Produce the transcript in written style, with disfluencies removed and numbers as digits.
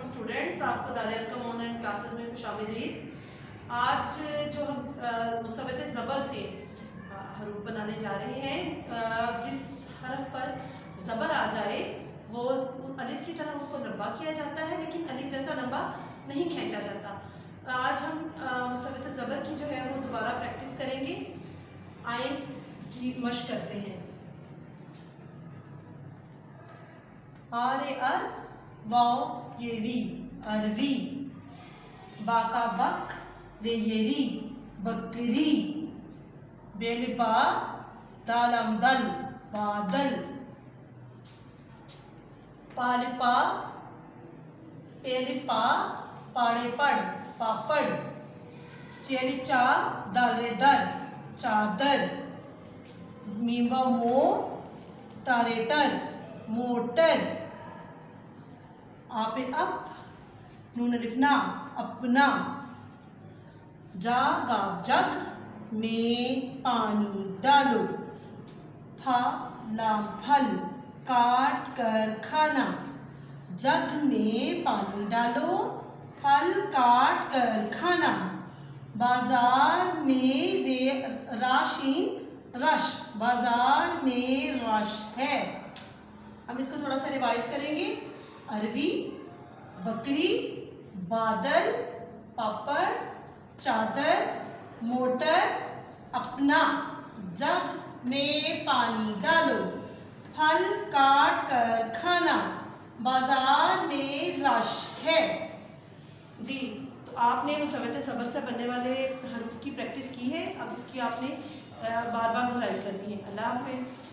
Welcome students, आपको दारियालकम online classes में खुशामदीद। आज जो हम मुसव्वत ज़बर से हरूफ बनाने जा रहे हैं, जिस हरफ पर ज़बर आ जाए वो अलिफ की तरह उसको लंबा किया जाता है, लेकिन अलिफ जैसा लंबा नहीं खींचा जाता। आज हम मुसव्वत ज़बर की जो है वो दोबारा प्रैक्टिस करेंगे। आए इसकी मशक करते हैं। आरे अर वाव ये वी अरवी, बाका बक रे येरी बकरी, बेलिपा दालम दल बादल, पालिपा पेलिपा पाड़े पड़ पापड़, चेलिचा दल रे दर चादर, मीवा मो टारेटर मोटर, आपे अप नून लिखना अपना, जा गाव जग में पानी डालो, फा लाम फल काट कर खाना, जग में पानी डालो फल काट कर खाना, बाजार में रश बाजार में रश है। हम इसको थोड़ा सा रिवाइज करेंगे। अरवी, बकरी, बादल, पापड़, चादर, मोटर, अपना, जग में पानी डालो, फल काट कर खाना, बाजार में रश है। जी, तो आपने मुसव्वत ज़बर से बनने वाले हरूफ की प्रैक्टिस की है। अब इसकी आपने बार बार दोहराई करनी है। अल्लाह हाफिज़।